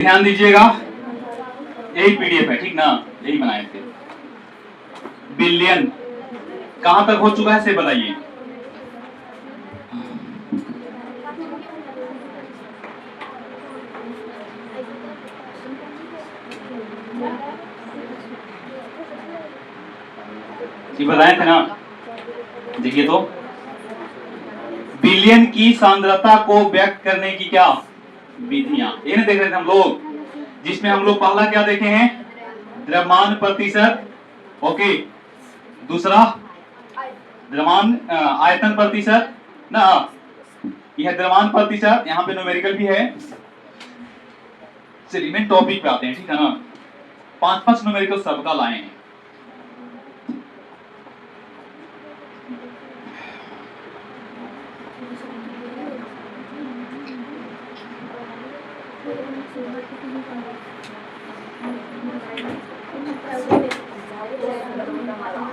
ध्यान दीजिएगा, यही पीडीएफ है, ठीक ना, यही बनाए थे। बिलियन कहां तक हो चुका है से बताइए। ये बताए थे ना, देखिए तो बिलियन की सांद्रता को व्यक्त करने की क्या विधियां, ये नहीं देख रहे थे हम लोग, जिसमें हम लोग पहला क्या देखे हैं, द्रव्यमान प्रतिशत, ओके, दूसरा द्रव्यमान आयतन प्रतिशत ना, यह द्रव्यमान प्रतिशत, यहाँ पे न्यूमेरिकल भी है। चलिए मेन टॉपिक पे आते हैं, ठीक है ना, 5-5 न्यूमेरिकल सबका लाए हैं।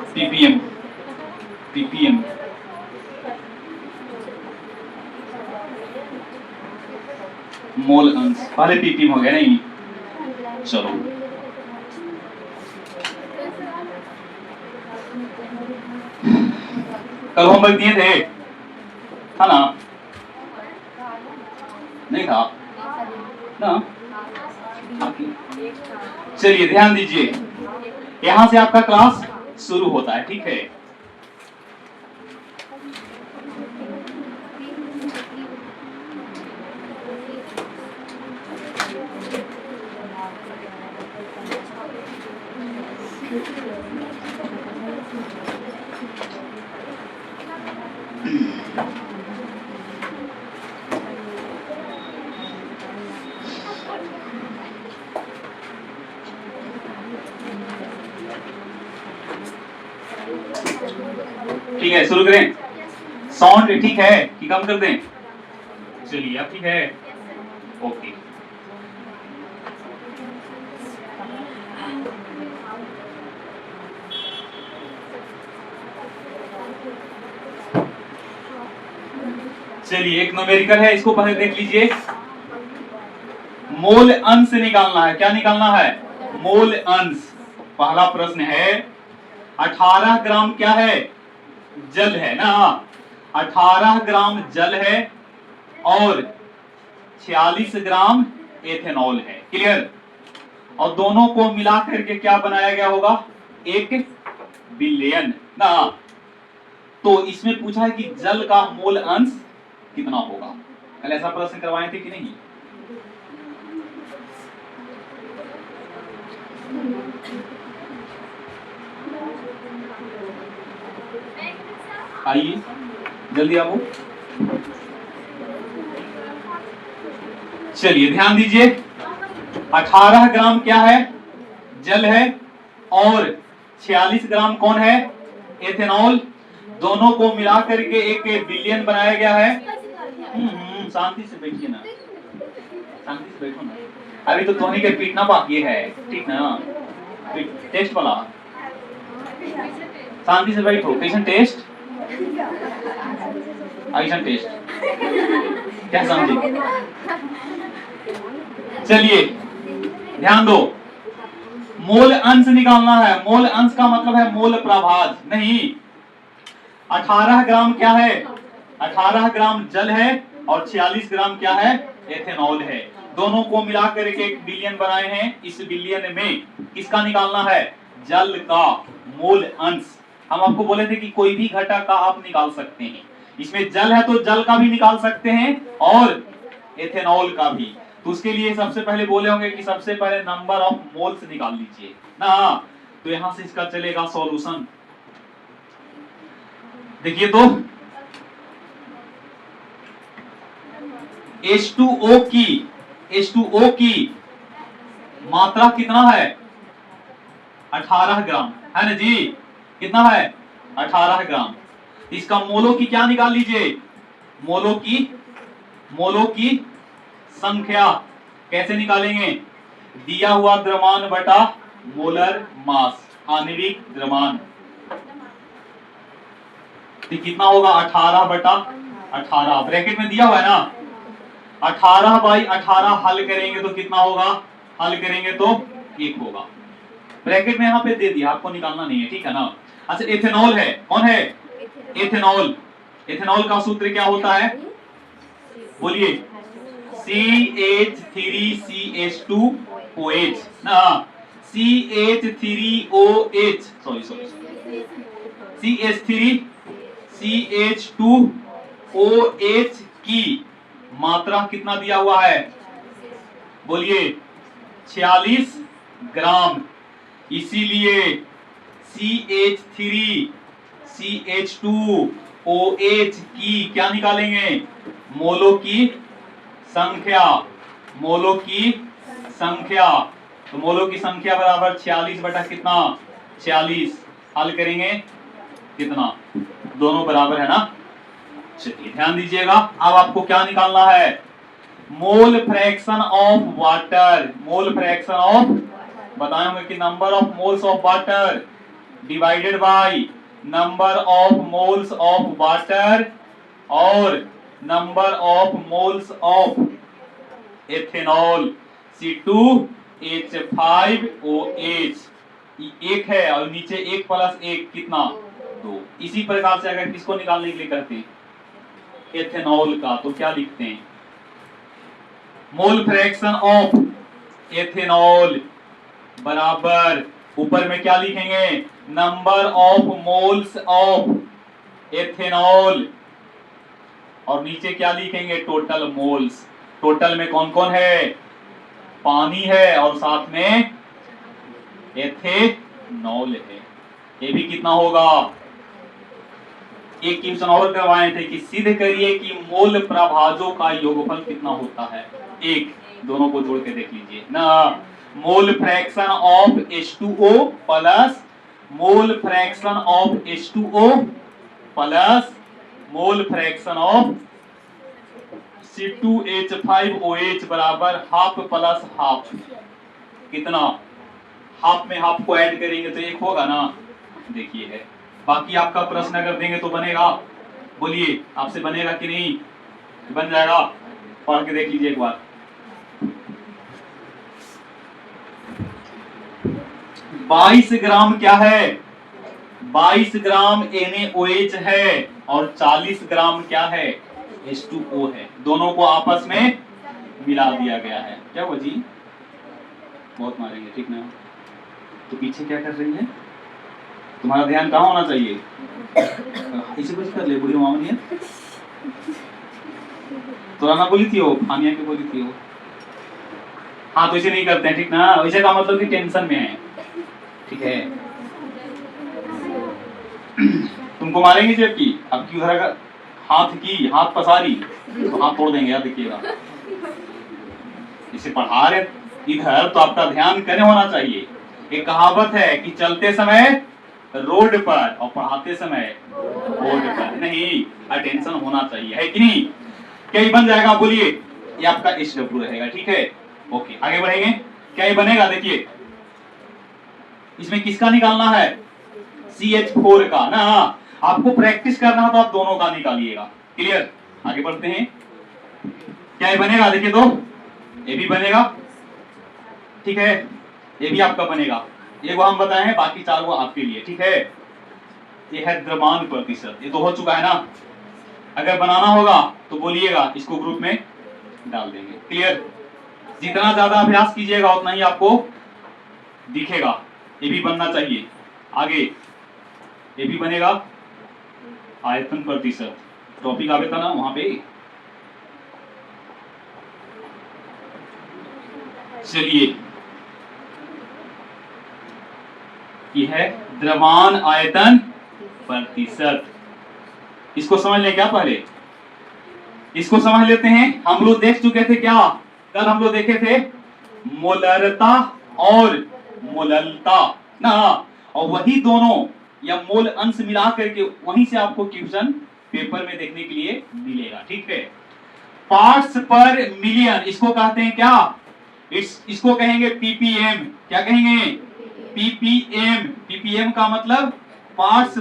पीपीएम, पीपीएम मोल अंश, पहले पीपीएम हो गया नहीं, चलो कल होमवर्क दिए थे, था ना, नहीं था ना, चलिए ध्यान दीजिए, यहां से आपका क्लास शुरू होता है, ठीक है। ठीक है, शुरू करें। साउंड ठीक है कि कम कर दें? चलिए अब ठीक है, ओके। चलिए एक न्यूमेरिकल है, इसको पहले देख लीजिए। मोल अंश निकालना है, क्या निकालना है, मोल अंश। पहला प्रश्न है 18 ग्राम क्या है, जल है ना, 18 ग्राम जल है और 46 ग्राम एथेनॉल है, क्लियर। और दोनों को मिला करके क्या बनाया गया होगा, 1 बिलियन ना। तो इसमें पूछा है कि जल का मोल अंश कितना होगा, कल ऐसा प्रश्न करवाए थे कि नहीं। आइए जल्दी आओ, चलिए ध्यान दीजिए, 18 ग्राम क्या है, जल है और 46 ग्राम कौन है, एथेनॉल। दोनों को मिला करके 1 बिलियन बनाया गया है। शांति से बैठिए ना, शांति से बैठो ना, अभी तो धोनी के पीटना बाकी है, ठीक ना, टेस्ट वाला, शांति से बैठो। कैसन टेस्ट, ऐसा टेस्ट क्या समझे। चलिए ध्यान दो, मोल अंश निकालना है। मोल अंश का मतलब है मोल प्रभाज नहीं। 18 ग्राम क्या है, 18 ग्राम जल है और 46 ग्राम क्या है, एथेनॉल है। दोनों को मिलाकर के 1 बिलियन बनाए हैं। इस बिलियन में किसका निकालना है, जल का मोल अंश। हम आपको बोले थे कि कोई भी घटक का आप निकाल सकते हैं, इसमें जल है तो जल का भी निकाल सकते हैं और एथेनॉल का भी। तो उसके लिए सबसे पहले बोले होंगे कि सबसे पहले नंबर ऑफ मोल्स निकाल लीजिए ना। तो यहां से इसका चलेगा सॉल्यूशन। देखिए तो H2O की मात्रा कितना है, 18 ग्राम है ना जी, कितना है 18 ग्राम। इसका मोलों की क्या निकाल लीजिए, मोलों की संख्या कैसे निकालेंगे, दिया हुआ द्रव्यमान बटा मोलर मास, आणविक द्रव्यमान। तो कितना होगा 18 बटा 18, ब्रैकेट में दिया हुआ है ना। 18/18 हल करेंगे तो कितना होगा? हल करेंगे तो 1 होगा। ब्रैकेट में यहाँ पे दे दिया, आपको निकालना नहीं है, ठीक है ना। अच्छा एथेनॉल है, कौन है? एथेनॉल। एथेनॉल का सूत्र क्या होता है? बोलिए। CH3CH2OH ना, CH3OH, सॉरी CH3CH2OH की मात्रा कितना दिया हुआ है? बोलिए 46 ग्राम। इसीलिए CH3CH2OH की क्या निकालेंगे? मोलों की संख्या। मोलों की संख्या, तो मोलों की संख्या बराबर 46 बटा कितना? 46। हल करेंगे कितना? दोनों बराबर है ना। चलिए ध्यान दीजिएगा, अब आपको क्या निकालना है? Mole fraction of water. Mole fraction of, बताए होंगे कि number of moles of water divided by number of moles of water और number of moles of ethanol C2H5OH। एक है और नीचे 1 + 1 कितना? 2। इसी प्रकार से अगर किसको निकालने के लिए करते हैं एथेनॉल का, तो क्या लिखते हैं? मोल फ्रैक्शन ऑफ एथेनॉल बराबर ऊपर में क्या लिखेंगे? Number of moles of ethanol और नीचे क्या लिखेंगे? Total moles. टोटल में कौन कौन है? पानी है और साथ में एथेनॉल है। ये भी कितना होगा? एक क्वेश्चन और करवाए थे कि सिद्ध करिए कि मोल प्रभाजों का योगफल कितना होता है। एक, दोनों को जोड़ के देख लीजिए ना। मोल fraction of H2O plus mole fraction of H2O plus mole fraction of C2H5OH बराबर हाफ प्लस हाफ। कितना? हाफ में हाफ को ऐड करेंगे तो 1 होगा ना। देखिए है, बाकी आपका प्रश्न अगर देंगे तो बनेगा। बोलिए आपसे बनेगा कि नहीं? बन जाएगा, पढ़ के देख लीजिए एक बार। 22 ग्राम क्या है? 22 ग्राम NaOH है और 40 ग्राम क्या है? H2O है। दोनों को आपस में मिला दिया गया है। क्या हुआ जी? बहुत मारेंगे, ठीक ना। तो पीछे क्या कर रही है? तुम्हारा ध्यान कहाँ होना चाहिए? इसे कुछ कर ले, बुरी मामनी है। तो ना बोली थी वो, फानिया की बोली थी वो। हाँ तो इसे नहीं करते हैं, ठीक ना। इसे का मतलब कि टेंशन में है, ठीक है। तुमको मारेंगे जबकि अब की उधर अगर हाथ पसारी तो हाथ तोड़ देंगे यार, देखिएगा। इसे पढ़ा रहे इधर तो आपका ध्यान कने होना चाहिए। एक कहावत है कि चलते समय रोड पर और पढ़ाते समय बोर्ड पर। नहीं, अटेंशन होना चाहिए, है कि नहीं? क्या ये बन जाएगा? बोलिए। ये आपका SW रहेगा, ठीक है। ओके, आगे बढ़ेंगे। क्या ये बनेगा? देखिए इसमें किसका निकालना है? CH4 का ना। आपको प्रैक्टिस करना है तो आप दोनों का निकालिएगा। क्लियर? आगे बढ़ते हैं। क्या ये बनेगा? देखिए तो ये भी बनेगा, ठीक है। ये भी आपका बनेगा। ये वो हम बताए हैं, बाकी 4 वो आपके लिए, ठीक है। ये है द्रव्यमान प्रतिशत, ये तो हो चुका है ना। अगर बनाना होगा तो बोलिएगा, इसको ग्रुप में डाल देंगे। क्लियर? जितना ज्यादा अभ्यास कीजिएगा उतना ही आपको दिखेगा। ये भी बनना चाहिए। आगे ये भी बनेगा, आयतन प्रतिशत। टॉपिक आवे था ना वहां पे। चलिए, ये है द्रव्यमान आयतन प्रतिशत। इसको समझ लें क्या? पहले इसको समझ लेते हैं। हम लोग देख चुके थे क्या? कल हम लोग देखे थे मोलरता और मोललता ना, और वही दोनों या मोल अंश मिला करके वहीं से आपको क्वेश्चन पेपर में देखने के लिए मिलेगा, ठीक है। पार्ट्स पर मिलियन इसको कहते हैं क्या? इसको कहेंगे ppm। क्या कहेंगे? ppm। ppm का मतलब पार्ट्स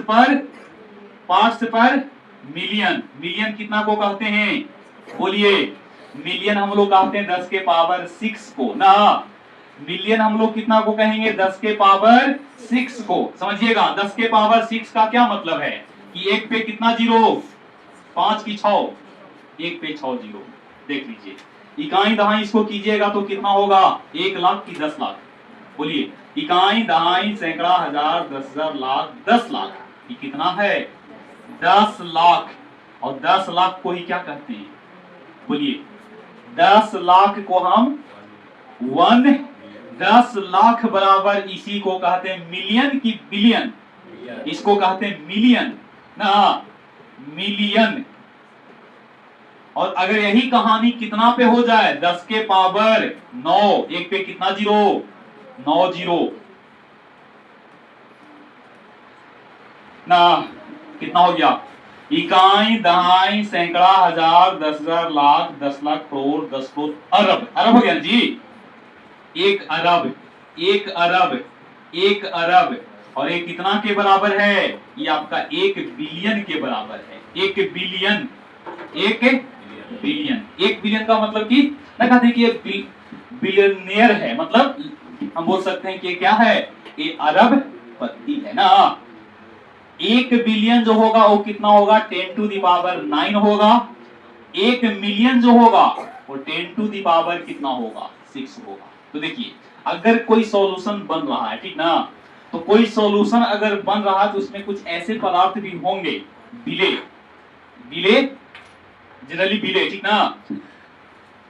पर मिलियन। मिलियन कितना को कहते हैं? बोलिए मिलियन हम लोग कहते हैं 10 के पावर 6 को ना, मिलियन हम लोग कितना को कहेंगे 10 के पावर 6 को। समझिएगा 10 के पावर 6 का क्या मतलब है कि एक पे कितना जीरो, 5 की 6, एक पे 6 जीरो। देख लीजिए इकाई दहाई इसको कीजिएगा तो कितना होगा, 1 लाख की 10 लाख। बोलिए इकाई दहाई सैकड़ा हजार 10,000 लाख 10 लाख, ये कितना है 10 लाख। और 10 लाख को ही क्या कहते हैं, बोलिए 10 लाख को हम 10 लाख बराबर इसी को कहते हैं मिलियन की बिलियन, इसको कहते हैं मिलियन ना, मिलियन। और अगर यही कहानी कितना पे हो जाए 10 के पावर 9, एक पे कितना जीरो, 9 जीरो ना, कितना हो गया, इकाई दहाई सैकड़ा हजार 10,000 लाख 10 लाख करोड़ 10 करोड़ अरब, अरब हो गया जी, 1 अरब 1 अरब 1 अरब। और ये कितना के बराबर है, ये आपका 1 बिलियन के बराबर है। 1 बिलियन, 1 बिलियन, 1 बिलियन का मतलब कि ना कहते हैं कि ये बिलियनियर है, मतलब हम बोल सकते हैं कि क्या है, ये अरब पति है ना। 1 बिलियन जो होगा वो कितना होगा, 10 टू दी पावर 9 होगा। 1 मिलियन जो होगा वो 10 टू दी पावर कितना होगा, 6 होगा। तो देखिए अगर कोई सॉल्यूशन बन रहा है, ठीक ना, तो कोई सॉल्यूशन अगर बन रहा है तो उसमें कुछ ऐसे पदार्थ भी होंगे, बिले, बिले जनरली बिले, ठीक ना,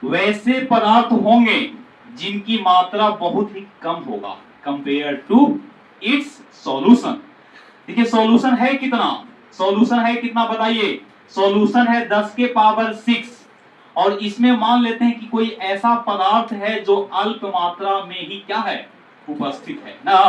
वैसे पदार्थ होंगे जिनकी मात्रा बहुत ही कम होगा कंपेयर टू इट्स सॉल्यूशन। देखिए सॉल्यूशन है कितना, सॉल्यूशन है कितना बताइए, सॉल्यूशन है 10 के पावर 6। और इसमें मान लेते हैं कि कोई ऐसा पदार्थ है जो अल्प मात्रा में ही क्या है, उपस्थित है ना।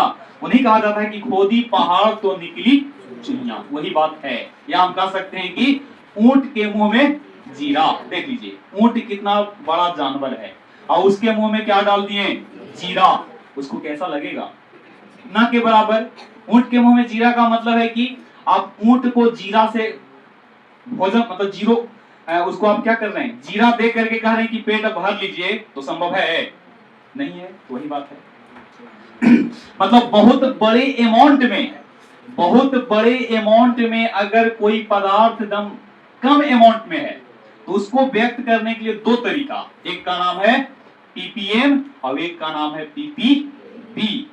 उन्हीं कहा जाता है कि खोदी पहाड़ तो निकली चुनिया, वही बात है। या हम कह सकते हैं कि ऊंट के मुंह में जीरा। देख लीजिए ऊंट कितना बड़ा जानवर है और उसके मुंह में क्या डाल दिए, जीरा, उसको कैसा लगेगा, ना के बराबर। ऊंट के मुंह में जीरा का मतलब है कि आप ऊंट को जीरा से भोजन, मतलब जीरो, उसको आप क्या कर रहे हैं, जीरा दे करके कह रहे हैं कि पेट अब भर लीजिए, तो संभव है नहीं है, तो वही बात है। मतलब बहुत बड़े अमाउंट में, बहुत बड़े अमाउंट में अगर कोई पदार्थ दम कम अमाउंट में है तो उसको व्यक्त करने के लिए 2 तरीका, एक का नाम है पीपीएम और एक का नाम है पीपीबी।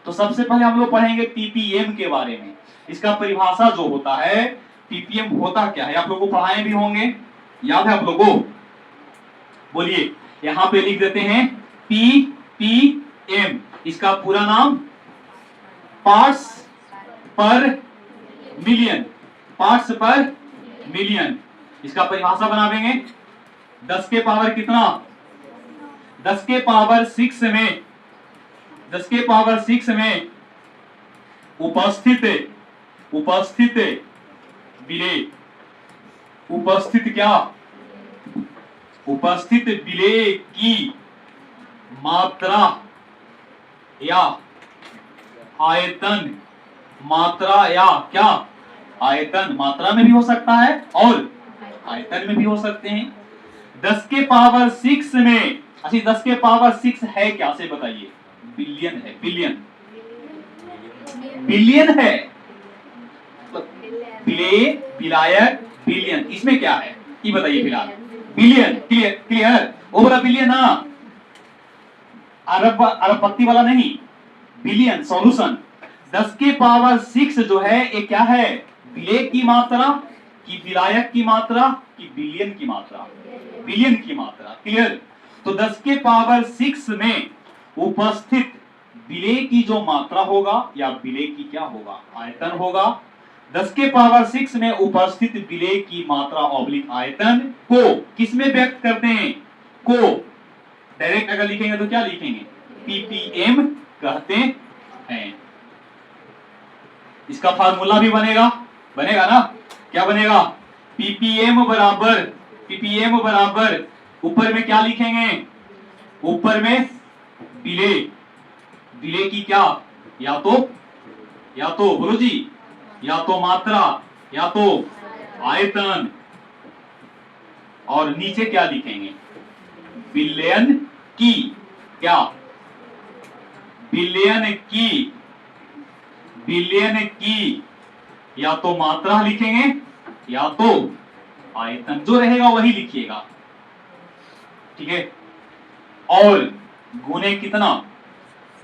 तो सबसे पहले हम लोग पढ़ेंगे पीपीएम के बारे में। इसका परिभाषा जो होता है, पीपीएम होता क्या है, आप लोगों को पढ़ाए भी होंगे, याद है आप लोगों को, बोलिए यहां पे लिख देते हैं पीपीएम। इसका पूरा नाम पार्ट्स पर मिलियन, पार्ट्स पर मिलियन। इसका परिभाषा बनावेंगे 10 के पावर कितना, 10 के पावर 6 में, 10 के पावर 6 में उपस्थित, उपस्थित विले, उपस्थित क्या, उपस्थित विले की मात्रा या आयतन, मात्रा या क्या, आयतन, मात्रा में भी हो सकता है और आयतन में भी हो सकते हैं। 10 के पावर 6 में, अच्छा 10 के पावर 6 है क्या से बताइए, बिलियन है, बिलियन, बिलियन है, बिले, बिलायक, बिलियन, इसमें क्या है ये बताइए फिलहाल, बिलियन, क्लियर, क्लियर, वो बोला बिलियन ना, अरब, अरबपति वाला नहीं, बिलियन सॉल्यूशन। 10 के पावर 6 जो है ये क्या है, बिले की मात्रा की, विलायक की मात्रा की, बिलियन की मात्रा, बिलियन की मात्रा, क्लियर। तो 10 के पावर 6 में उपस्थित बिले की जो मात्रा होगा या बिले की क्या होगा, आयतन होगा। 10 के पावर 6 में उपस्थित बिले की मात्रा ऑब्लिक आयतन को किस में व्यक्त करते हैं, को डायरेक्ट अगर लिखेंगे तो क्या लिखेंगे, पीपीएम कहते हैं। इसका फार्मूला भी बनेगा, बनेगा ना, क्या बनेगा, पीपीएम बराबर, पीपीएम बराबर ऊपर में क्या लिखेंगे, ऊपर में बिले, बिले की क्या, या तो बोलो जी, या तो मात्रा या तो आयतन, और नीचे क्या लिखेंगे, बिलियन की, क्या बिलियन की, बिलियन की, या तो मात्रा लिखेंगे या तो आयतन, जो रहेगा वही लिखिएगा, ठीक है। और गुने कितना,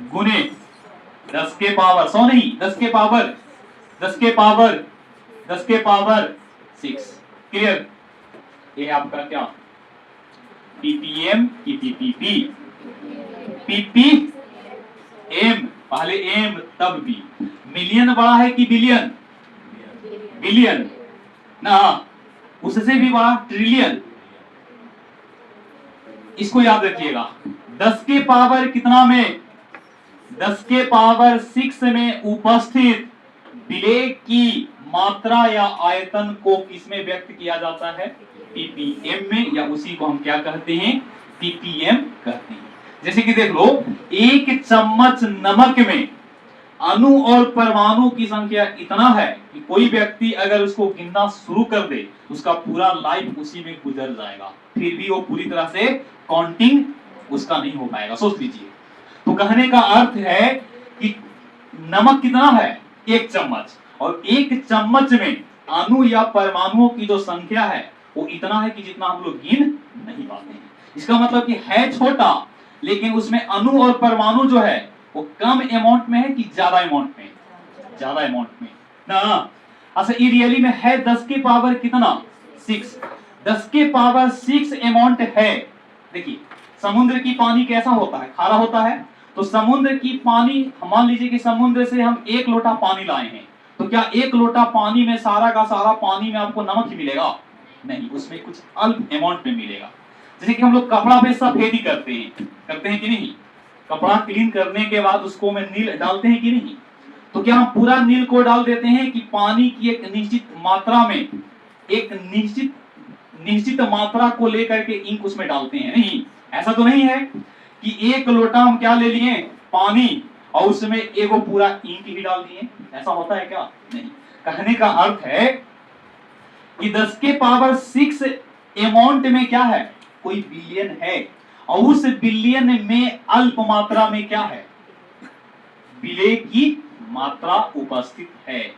गुने 10 के पावर 100 नहीं, 10 के पावर 10 के पावर 10 के पावर 6। क्लियर? ये आपका क्या पीपीएम की पीपीपी, पीपीएम, पहले एम तब बी। मिलियन बड़ा है कि बिलियन? बिलियन ना, उससे भी बड़ा ट्रिलियन। इसको याद रखिएगा। 10 के पावर कितना में, 10 के पावर 6 में उपस्थित विलेय की मात्रा या आयतन को किसमें व्यक्त किया जाता है? पीपीएम में, या उसी को हम क्या कहते हैं? पीपीएम कहते हैं। जैसे कि देख लो, एक चम्मच नमक में अणु और परमाणु की संख्या इतना है कि कोई व्यक्ति अगर उसको गिनना शुरू कर दे, उसका पूरा लाइफ उसी में गुजर जाएगा, फिर भी वो पूरी तरह से काउंटिंग उसका नहीं हो पाएगा। सोच लीजिए। तो कहने का अर्थ है कि नमक कितना है? 1 चम्मच, और 1 चम्मच में अणु या परमाणुओं की जो संख्या है वो इतना है कि जितना हम लोग गिन नहीं पाते हैं। इसका मतलब कि है छोटा, लेकिन उसमें अणु और परमाणु जो है वो कम अमाउंट में है कि ज्यादा अमाउंट में? ज्यादा अमाउंट में ना। अच्छा, ये रियली में है 10 के पावर कितना? 6। 10 के पावर 6 अमाउंट है। देखिए, समुद्र की पानी कैसा होता है? खारा होता है। तो समुद्र की पानी, मान लीजिए कि समुद्र से हम 1 लोटा पानी लाए हैं, तो क्या 1 लोटा पानी में सारा का सारा पानी में आपको नमक ही मिलेगा? नहीं, उसमें कुछ अल्प अमाउंट में मिलेगा। जैसे कि हम लोग कपड़ा पे सफेदी करते हैं कि नहीं? कपड़ा क्लीन करने के बाद उसको में नील डालते हैं कि नहीं? तो क्या हम पूरा नील को डाल देते हैं कि पानी की एक निश्चित मात्रा में, एक निश्चित मात्रा को लेकर के इंक उसमें डालते हैं? नहीं, ऐसा तो नहीं है कि 1 लोटा हम क्या ले लिए? पानी, और उसमें एगो पूरा इंक ही डाल दिए। ऐसा होता है क्या? नहीं। कहने का अर्थ है कि 10 के पावर 6 अमाउंट में क्या है? कोई बिलियन है, और उस बिलियन में अल्प मात्रा में क्या है? विलेय की मात्रा उपस्थित है।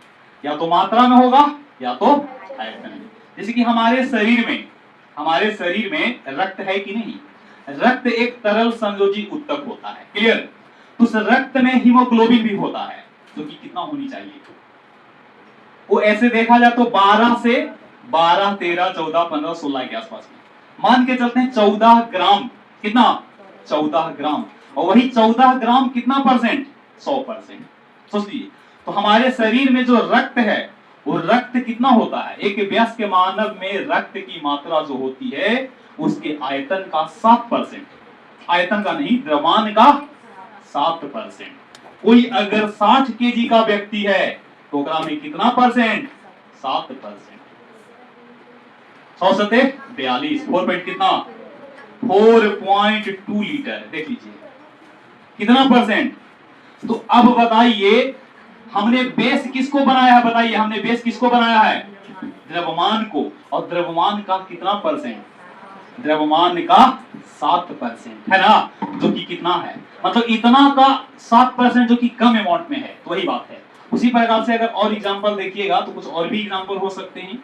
या तो मात्रा में होगा या तो आयतन में। जैसे कि हमारे शरीर में रक्त है कि नहीं? रक्त एक तरल संयोजी ऊतक होता है। क्लियर? तो उस रक्त में हीमोग्लोबिन भी होता है, जो कि कितना होनी चाहिए? वो ऐसे देखा जाए तो 12 से 12, 13, 14, 15, 16 के आसपास में मान के चलते हैं। 14 ग्राम, कितना? 14 ग्राम। और वही 14 ग्राम कितना परसेंट? 100%। सोच लीजिए। तो हमारे शरीर में जो रक्त है, वो रक्त कितना होता है? एक वयस्क मानव में रक्त की मात्रा जो होती है उसके आयतन का 7%, आयतन का नहीं, द्रव्यमान का 7%। कोई अगर 60 केजी का व्यक्ति है तो ओकरा में कितना परसेंट? 7%। 100 सते 42, 4 पॉइंट कितना? 4.2 लीटर। देख लीजिए कितना परसेंट। तो अब बताइए, हमने बेस किसको बनाया है? बताइए, हमने बेस किसको बनाया है? द्रव्यमान को। और द्रव्यमान का कितना परसेंट? द्रव्यमान का 7% है ना, जो कि कितना है? मतलब इतना का 7% जो कि कम अमाउंट में है। तो वही बात है। उसी प्रकार से अगर और एग्जांपल देखिएगा तो कुछ और भी एग्जांपल हो सकते हैं।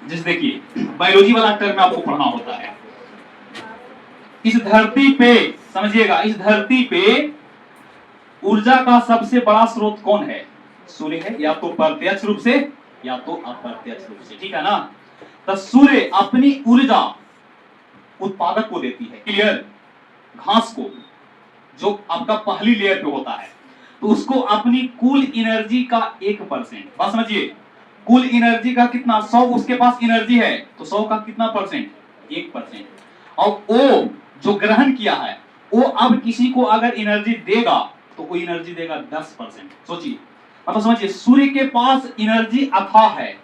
जैसे देखिए, बायोलॉजी वाला टर्म आपको पढ़ना होता है। इस धरती पे, समझिएगा, इस धरती पे ऊर्जा का सबसे बड़ा स्रोत कौन है? सूर्य है, या तो प्रत्यक्ष रूप से या तो अप्रत्यक्ष रूप से, ठीक है ना। तो सूर्य अपनी ऊर्जा उत्पादक को देती है। क्लियर? घास को, जो आपका पहली लेयर पे होता है, तो उसको अपनी कुल एनर्जी का 1%, बात समझिए, कुल एनर्जी का कितना? 100 उसके पास एनर्जी है, तो 100 का कितना परसेंट? 1%। और वो जो ग्रहण किया है, वो अब किसी को अगर एनर्जी देगा तो वो एनर्जी देगा 10%। सोचिए, मतलब समझिए, सूर्य के पास एनर्जी अथाह है,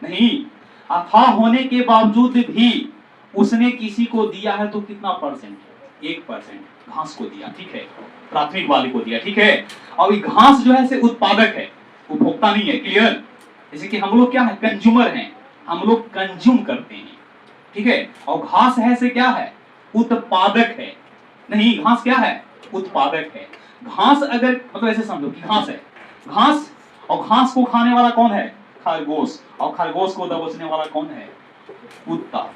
नहीं, अथाह होने के बावजूद भी उसने किसी को दिया है तो कितना परसेंट? 1% घास को दिया, ठीक है, प्राथमिक वाले को दिया, ठीक है। और ये घास जो है से उत्पादक है, उपभोक्ता नहीं है। क्लियर? जैसे कि हम लोग क्या है? कंज्यूमर हैं, हम लोग कंज्यूम करते हैं। ठीक है। और घास है से क्या है, उत्पादक है। नहीं, घास क्या है, उत्पादक है। घास अगर मतलब ऐसे समझो कि घास है, घास, और घास को खाने वाला कौन है, खरगोश, और खरगोश को दबोचने वाला कौन है, कुत्ता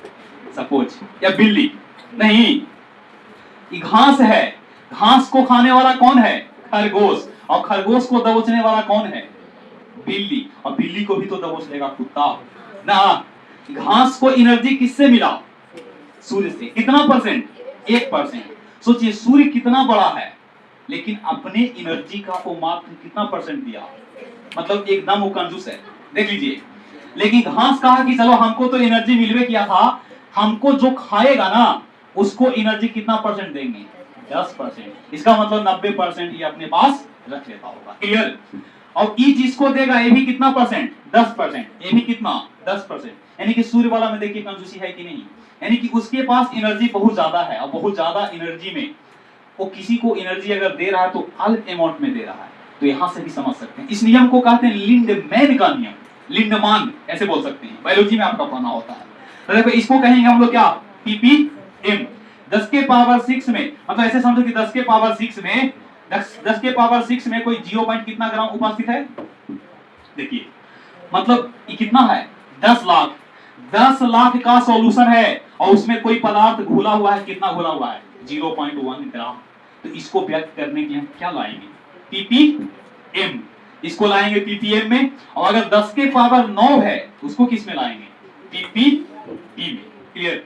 सपोज, या बिल्ली। नहीं, ये घास है, घास को खाने वाला कौन है, खरगोश, और खरगोश को दबोचने वाला कौन है, बिल्ली, और बिल्ली को भी तो दबोच लेगा कुत्ता ना। घास को एनर्जी किससे मिला, सूर्य से। कितना परसेंट, 1%। सोचिए सूर्य कितना बड़ा है, लेकिन अपने एनर्जी का वो मात्र कितना परसेंट दिया, मतलब एकदम वो कंजूस है, देख लीजिए। लेकिन घास कहा कि चलो हमको तो एनर्जी मिलवे किया था, हमको जो खाएगा ना उसको एनर्जी कितना परसेंट देंगे, 10%। इसका मतलब 90% ये अपने पास रख लेता होगा। क्लियर। और ई जिसको देगा ये भी कितना परसेंट, 10%। ये भी कितना, 10%। यानी कि सूर्य वाला में देखिए कंजूसी है कि नहीं, यानी कि उसके पास एनर्जी बहुत ज्यादा है, और बहुत ज्यादा एनर्जी में वो किसी को एनर्जी अगर दे रहा है तो अल्प अमाउंट में दे रहा है। तो यहां से भी समझ सकते हैं, इस नियम को कहते हैं लिंडमैन का नियम, लिंडमान ऐसे बोल सकते हैं, बायोलॉजी में आपका पढ़ना होता है। तो देखो इसको कहेंगे हम लोग क्या, पीपीएम। 10 के पावर 6 में, मतलब ऐसे समझो कि 10 के पावर 6 में 10 के पावर 6 में कोई 0 पॉइंट कितना ग्राम उपस्थित है, देखिए मतलब ये कितना है, 10 लाख। 10 लाख का सॉल्यूशन है, और उसमें कोई पदार्थ घुला हुआ है, कितना घुला हुआ है, 0.1 ग्राम। तो इसको व्यक्त करने के लिए हम क्या लाएंगे, पीपीएम। इसको लाएंगे पीपीएम में, और अगर 10 के पावर 9 है तो उसको किस में लाएंगे, पीपीपी में। क्लियर।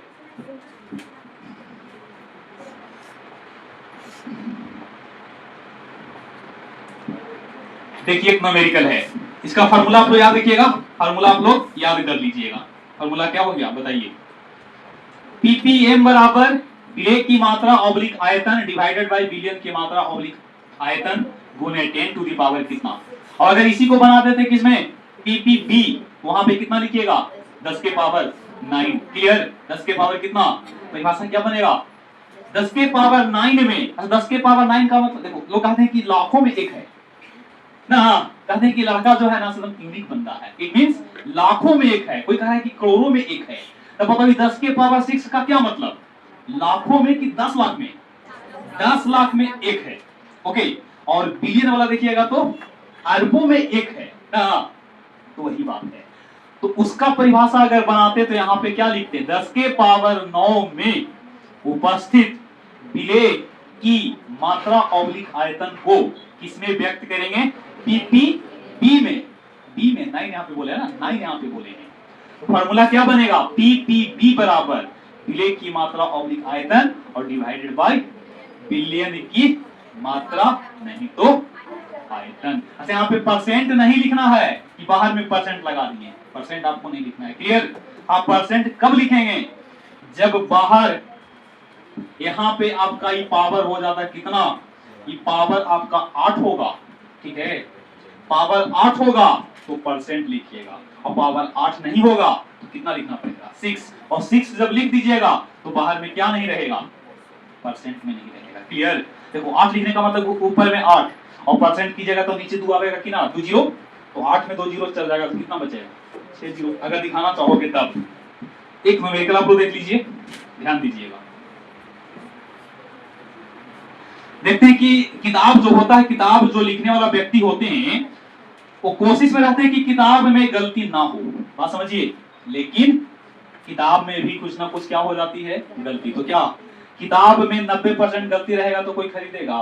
देखिए एक न्यूमेरिकल है, इसका फार्मूला आप लोग याद रखिएगा, फार्मूला आप लोग याद कर लीजिएगा। फार्मूला क्या हो गया बताइए, पीपीएम बराबर विलेय की मात्रा ऑब्लिक आयतन डिवाइडेड बाय बिलियन की मात्रा ऑब्लिक आयतन गुने 10 टू द पावर कितना। और अगर इसी को बना देते किसमें, पीपीबी, वहां पे कितना लिखिएगा, 10 के पावर 9। क्लियर। 10 के पावर कितना, परिभाषा क्या बनेगा, 10 के पावर 9 में। 10 के पावर 9 का मतलब देखो, लोग कहते हैं कि लाखों में एक है ना, कहते हैं कि लड़का जो है ना एकदम यूनिक बंदा है, इट मींस लाखों में एक है, कोई कह रहा है कि करोड़ों में एक है। तो बताओ 10 के पावर 6 का क्या मतलब, लाखों में कि 10 लाख में, 10 लाख में एक है। ओके। और बिलियन वाला देखिएगा तो अरबों में एक है ना, तो वही बात है। तो उसका परिभाषा अगर बनाते तो यहां पे क्या लिखते, 10 के पावर 9 में उपस्थित विलेय की मात्रा ऑब्लिक आयतन को किसमें व्यक्त करेंगे, पीपीबी में। बी में 9 यहां पे बोले ना, 9 यहां पे बोलेंगे। तो फार्मूला क्या बनेगा, पीपीबी बराबर विलेय की मात्रा ऑब्लिक आयतन और डिवाइडेड बाय बिलियन की मात्रा नहीं तो आयतन। अच्छा यहाँ पे परसेंट नहीं लिखना है कि बाहर में परसेंट लगा दिए, परसेंट आपको नहीं लिखना है। क्लियर। आप परसेंट कब लिखेंगे, जब बाहर यहाँ पे आपका ये पावर हो जाता है कितना, ये पावर आपका 8 होगा, ठीक है, पावर 8 होगा तो परसेंट लिखिएगा, और पावर 8 नहीं होगा तो कितना लिखना पड़ेगा, 6। और 6 जब लिख दीजिएगा तो बाहर में क्या नहीं रहेगा, परसेंट में नहीं रहेगा। क्लियर। देखो 8 लिखने का मतलब ऊपर में 8, और परसेंट कीजिएगा तो नीचे 2 आएगा कि ना, 2 जीरो, तो 8 में 2 जीरो चल जाएगा तो कितना बचेगा, 6 जीरो। अगर दिखाना चाहोगे तब एक न्यूमेरिकल आप लोग देख लीजिए, ध्यान दीजिएगा। देखते हैं कि किताब जो होता है, किताब जो लिखने वाला व्यक्ति होते हैं वो कोशिश में रहते हैं कि किताब में गलती ना हो, बात समझिए। लेकिन किताब में भी कुछ ना कुछ क्या हो जाती है, गलती। तो क्या किताब में 90% गलती रहेगा तो कोई खरीदेगा,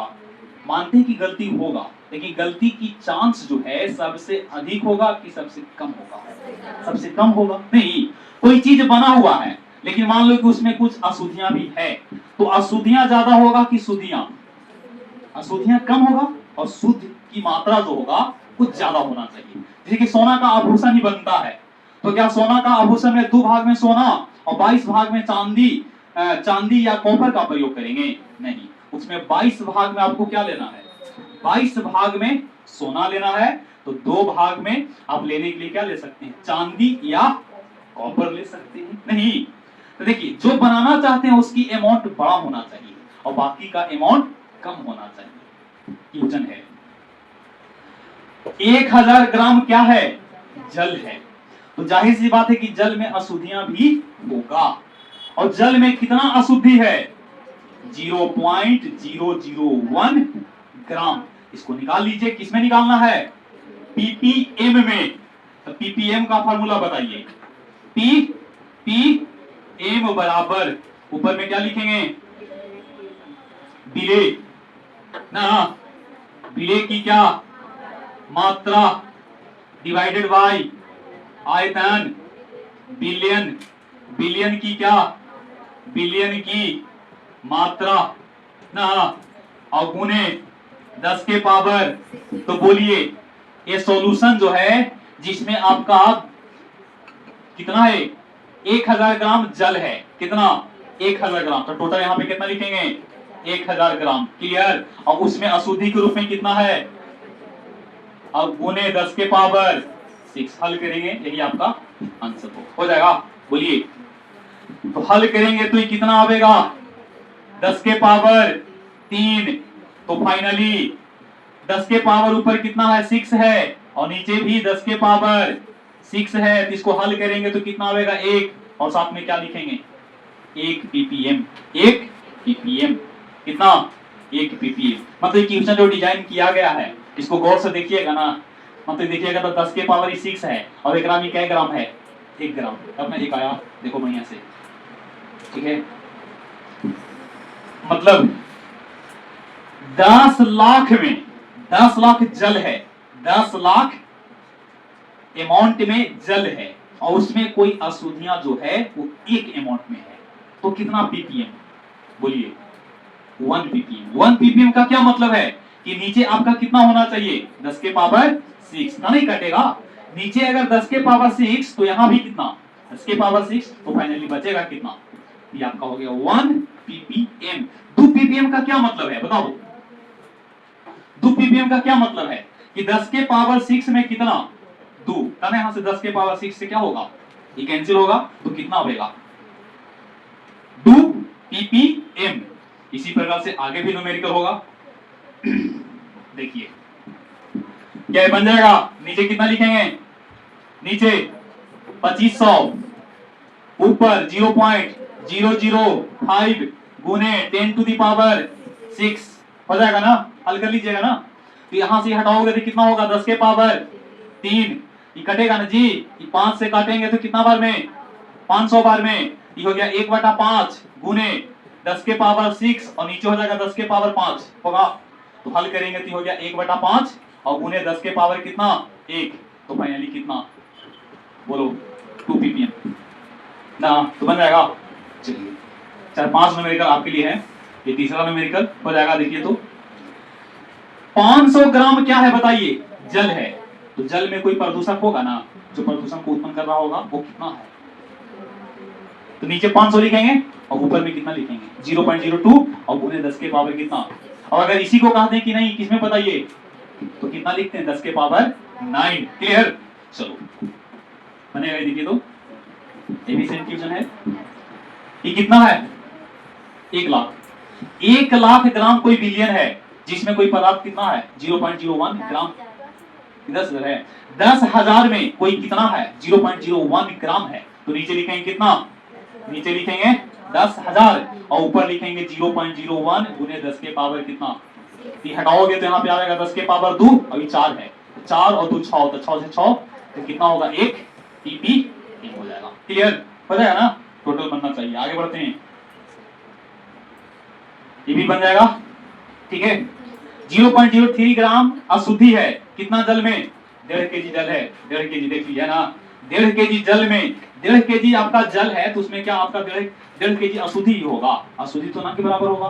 मानते हैं कि गलती होगा, लेकिन गलती की चांस जो है सबसे अधिक होगा कि सबसे कम होगा, सबसे कम होगा। नहीं, कोई चीज बना हुआ है लेकिन मान लो कि उसमें कुछ अशुद्धियां भी है, तो अशुद्धियां ज्यादा होगा कि शुद्धियां, अशुद्धियां कम होगा, और शुद्ध की मात्रा जो होगा कुछ ज्यादा होना चाहिए। जैसे कि सोना का आभूषण ही बनता है, तो क्या सोना का आभूषण में 2 भाग में सोना और 22 भाग में चांदी, चांदी या कॉपर का प्रयोग करेंगे, नहीं, उसमें 22 भाग में आपको क्या लेना है, 22 भाग में सोना लेना है, तो 2 भाग में आप लेने के लिए क्या ले सकते हैं, चांदी या कॉपर ले सकते हैं। नहीं, तो देखिए जो बनाना चाहते हैं उसकी अमाउंट बड़ा होना चाहिए और बाकी का अमाउंट कम होना चाहिए। वजन है 1000 ग्राम क्या है, जल है, तो जाहिर सी बात है कि जल में अशुद्धियां भी होगा। और जल में कितना अशुद्धि है? 0.001 ग्राम। इसको निकाल लीजिए, किसमें निकालना है? पीपीएम में। तो पीपीएम का फॉर्मूला बताइए। पीपीएम बराबर, ऊपर में क्या लिखेंगे? बिले ना, बिले की क्या मात्रा डिवाइडेड बाय आयतन, बिलियन, बिलियन की क्या, बिलियन की मात्रा ना, और गुने 10 के पावर। तो बोलिए ये सॉल्यूशन जो है जिसमें आपका कितना है? 1000 ग्राम जल है। कितना? 1000 ग्राम। तो टोटल यहां पे कितना लिखेंगे? 1000 ग्राम। क्लियर? और उसमें अशुद्धि के रूप में कितना है? अब गुने 10 के पावर 6। हल करेंगे, यही आपका आंसर हो जाएगा। बोलिए, तो हल करेंगे तो ये कितना आएगा? 10 के पावर 3। तो फाइनली 10 के पावर ऊपर कितना है? 6 है, और नीचे भी 10 के पावर 6 है। तो इसको हल करेंगे तो कितना आएगा? 1, और साथ में क्या लिखेंगे? 1 पीपीएम। 1 पीपीएम कितना? 1 पीपीएम। मतलब क्वेश्चन जो डिजाइन किया गया है इसको गौर से देखिएगा ना। मतलब देखिएगा तो 10 के पावर 6 है, और 1 ग्राम ही क्या ग्राम है? 1 ग्राम। अब मैं एक आया, देखो बढ़िया से, ठीक है। मतलब 10 लाख में 10 लाख जल है, 10 लाख अमाउंट में जल है, और उसमें कोई अशुद्धियां जो है वो 1 अमाउंट में है। तो कितना पीपीएम? बोलिए 1 पीपीएम। 1 पीपीएम का क्या मतलब है कि नीचे आपका कितना होना चाहिए? 10 के पावर 6 ना, नहीं कटेगा। नीचे अगर 10 के पावर 6 तो यहां भी कितना? 10 के पावर 6। तो फाइनली बचेगा कितना? ये आपका हो गया 1 पीपीएम। 2 पीपीएम का क्या मतलब है बताओ? 2 पीपीएम का क्या मतलब है कि 10 के पावर 6 में कितना? 2 ना, यहां से 10 के पावर 6 से क्या होगा? ये कैंसिल होगा, तो कितना होगा? 2 पीपीएम। इसी प्रकार से आगे भी न्यूमेरिकल होगा। देखिए क्या बन जाएगा? नीचे कितना लिखेंगे? नीचे 2500, ऊपर 0.005 गुने 10 टू द पावर 6 हो जाएगा ना। हल कर लीजिएगा ना। तो यहां से हटाओगे तो कितना होगा? 10 के पावर 3। ये कटेगा ना जी, ये 5 से काटेंगे तो कितना बार में? 500 बार में। ये हो गया 1/5 गुने 10 के पावर 6, और नीचे हो जाएगा 10 के पावर 5 होगा। तो हल करेंगे तो हो गया 1/5 और गुने 10 के पावर कितना? 1। तो फाइनली कितना? बोलो 2 पीपीएम ना। तो बन जाएगा। चलिए 4-5 न्यूमेरिकल आपके लिए है, ये तीसरा न्यूमेरिकल हो जाएगा। देखिए तो 500 ग्राम क्या है बताइए? जल है। तो जल में कोई प्रदूषक होगा ना, जो प्रदूषण को उत्पन्न कर रहा होगा वो कितना है? तो नीचे 500 लिखेंगे और ऊपर में कितना लिखेंगे? 0.02 और गुने 10 के पावर कितना? और अगर इसी को कहते हैं कि नहीं किसमें बताइए, तो कितना लिखते हैं? 10 के पावर 9। क्लियर? चलो बनेगा। देखिए तो एफिशिएंट क्वेश्चन है। ये कितना है? 1 लाख। 1 लाख ग्राम कोई बिलियन है, जिसमें कोई पदार्थ कितना है? 0.01 ग्राम। 10 है। 10,000 में कोई कितना है? 0.01 ग्राम है। तो नीचे लिखेंगे कितना? नीचे लिखेंगे 10,000 और ऊपर लिखेंगे 0.01 गुने 10 के पावर कितना? हटाओगे तो यहाँ पे आ जाएगा 10 के पावर 2, अभी 4 है, 4 और 2 6, तो 6 से 6 तो कितना होगा? 1 पीपीएम हो जाएगा। क्लियर हो जाएगा ना? टोटल बनना चाहिए। आगे बढ़ते हैं, ये भी बन जाएगा। ठीक है। 0.03 ग्राम अशुद्धि है कितना जल में? 1.5 केजी जल है। 1.5 केजी देख लीजिए ना, 1.5 केजी जल में 1.5 केजी आपका जल है, तो उसमें क्या आपका 1.5 केजी अशुद्धि होगा। अशुद्धि तो ना के बराबर होगा।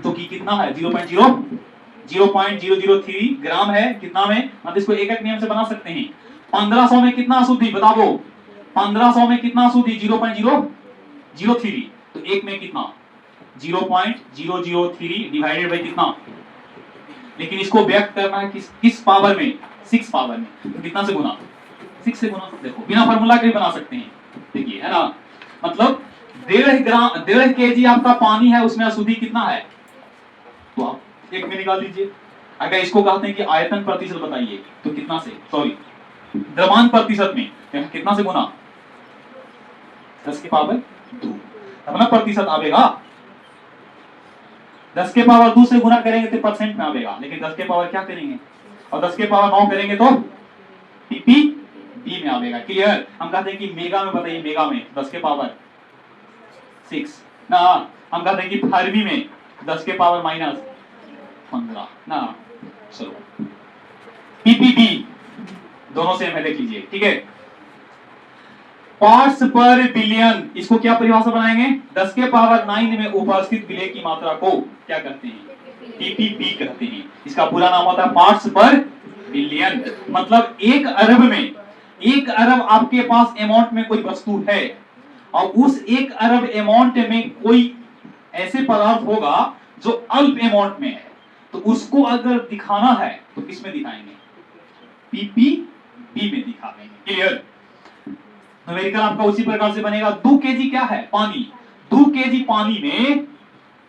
तो कितना है? 0.003 ग्राम है कितना में? मतलब इसको एक एक नियम से बना सकते हैं। 1500 में कितना अशुद्धि बताओ? 1500 में कितना अशुद्धि? 0.003। तो एक में कितना? 0.003 डिवाइडेड बाय कितना? लेकिन इसको व्यक्त करना है किस पावर में? 6 पावर में। तो कितना से गुना? 6 से गुना। देखो बिना फार्मूला के भी बना सकते हैं। देखिए है ना, मतलब 1.5 केजी आपका पानी है, उसमें अशुद्धि कितना है? तो आप एक में निकाल लीजिए। अगर इसको कहते हैं कि आयतन प्रतिशत बताइए, तो कितना से? सॉरी, द्रव्यमान प्रतिशत में कितना से गुना? 10 के पावर 2। तब ना प्रतिशत आवेगा। 10 के पावर 2 से गुना करेंगे तो परसेंट में आवेगा, लेकिन 10 के पावर क्या करेंगे और 10 के पावर 9 करेंगे तो पीपी बी में आवेगा। क्लियर? हम कहते हैं कि मेगा में बताइए, मेगा में 10 के पावर 6 ना, हम कहते हैं कि फरवी में 10 के पावर -15 ना। चलो पीपीबी दोनों सेम है, देख लीजिए। ठीक है, पार्ट्स पर बिलियन, इसको क्या परिभाषा बनाएंगे? 10 के पावर 9 में उपस्थित विलेय की मात्रा को क्या कहते हैं? पीपीबी कहते हैं। इसका पूरा नाम होता है पार्ट्स पर बिलियन। मतलब 1 अरब में, 1 अरब आपके पास अमाउंट में कोई वस्तु है और उस 1 अरब अमाउंट में कोई ऐसे पदार्थ होगा जो अल्प अमाउंट में है, तो उसको अगर दिखाना है तो किसमें दिखाएंगे? पीपीबी में दिखाएंगे। क्लियर? न्यूमेरिकल आपका उसी प्रकार से बनेगा। 2 केजी क्या है? पानी। 2 केजी पानी में,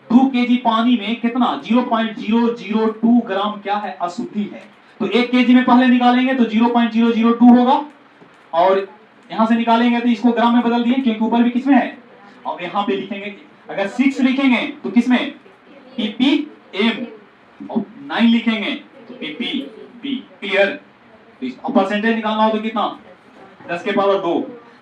2 केजी पानी में कितना? 0.002 ग्राम क्या है? अशुद्धि है। तो 1 केजी में पहले निकालेंगे तो 0.002 होगा और यहां से निकालेंगे तो इसको ग्राम में बदल दिए क्योंकि ऊपर भी किसमें है, और यहां पे लिखेंगे, अगर 6 लिखेंगे तो किसमें? पीपीएम, और 9 लिखेंगे तो पीपीबी। क्लियर? और परसेंटेज निकालना हो तो कितना? 10 के पावर 2।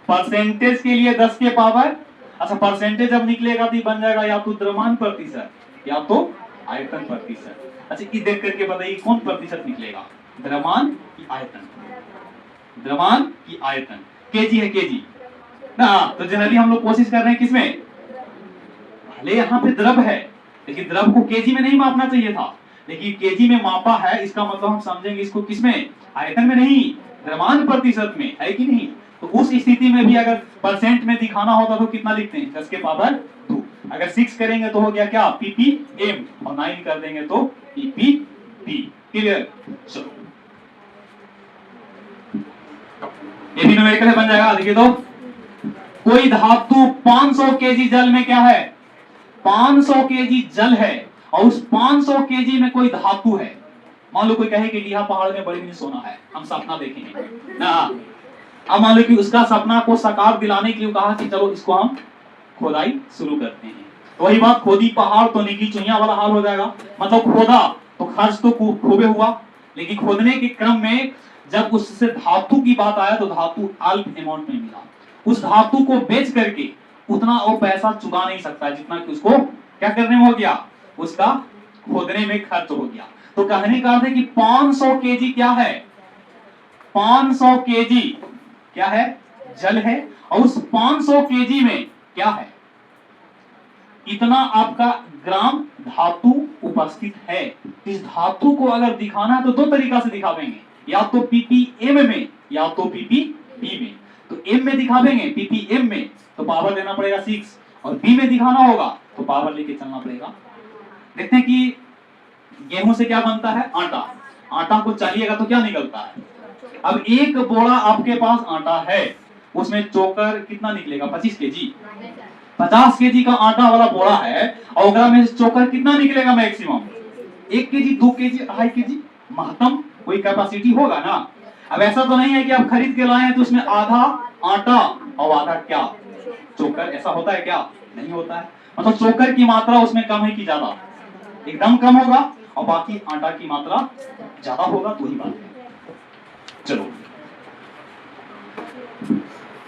परसेंटेज के लिए 10 के पावर, अच्छा परसेंटेज जब निकलेगा तो बन जाएगा या तो द्रव्यमान प्रतिशत या तो आयतन प्रतिशत। अच्छा ये देख करके बताइए कौन प्रतिशत निकलेगा, द्रव्यमान की आयतन? द्रव्यमान की आयतन। केजी है केजी ना, तो जनरली हम लोग कोशिश कर रहे हैं किसमें? भले यहाँ पे द्रव है लेकिन द्रव को केजी में नहीं मापना चाहिए था, लेकिन केजी में मापा है, इसका मतलब हम समझेंगे इसको किसमें? आयतन में नहीं, द्रव्यमान प्रतिशत में, है कि नहीं? तो उस स्थिति में भी अगर परसेंट में दिखाना होता तो कितना लिखते हैं? 10 के पावर 2। अगर 6 करेंगे तो हो गया क्या? पीपीएम, और 9 कर देंगे तो पीपीबी। क्लियर? चलो ये भी न्यूमेरिकल बन जाएगा। देखिए तो कोई धातु 500 केजी जल में क्या है? 500 केजी जल है और उस 500 केजी में कोई धातु है। मान लो कोई कहे कि लिहा पहाड़ में बड़ी सोना है, हम सपना देखेंगे ना। अब मान लो कि उसका सपना को साकार दिलाने के लिए कहा कि चलो इसको हम खोदाई शुरू करते हैं। तो वही बात, खोदी पहाड़ तो निकली चुहिया वाला हाल हो जाएगा। मतलब खोदा तो खर्च तो खूबे हुआ, लेकिन खोदने के क्रम में जब उससे धातु की बात आया तो धातु अल्प अमाउंट में मिला। उस धातु को बेच करके उतना और पैसा चुका नहीं सकता जितना कि उसको क्या करने में हो गया, उसका खोदने में खर्च हो गया। तो कहने का अर्थ है कि 500 केजी क्या है? 500 केजी क्या है? जल है, और उस 500 केजी में क्या है? इतना आपका ग्राम धातु उपस्थित है। इस धातु को अगर दिखाना है तो 2 तरीका से दिखावेंगे, या तो पीपीएम में या तो पीपीबी में। तो एम में दिखावेंगे पीपीएम में तो पावर देना पड़ेगा 6, और बी में दिखाना होगा तो पावर लेके चलना पड़ेगा। देखते हैं कि गेहूं से क्या बनता है? आटा। आटा को चाहिएगा तो क्या निकलता है? अब 1 बोरा आपके पास आटा है, उसमें चोकर कितना निकलेगा? 25 केजी। 50 केजी का आटा वाला बोरा है और ओकरा में चोकर कितना निकलेगा? मैक्सिमम 1 केजी, 2 केजी, 2.5 केजी, महत्तम कोई कैपेसिटी होगा ना। अब ऐसा तो नहीं है कि आप खरीद के लाए हैं तो उसमें आधा आटा और आधा क्या? चोकर। ऐसा होता है क्या? नहीं होता है। मतलब चोकर की मात्रा उसमें कम है कि ज्यादा? एकदम कम होगा, और बाकी आटा की मात्रा ज्यादा होगा, तो ही बात है। चलो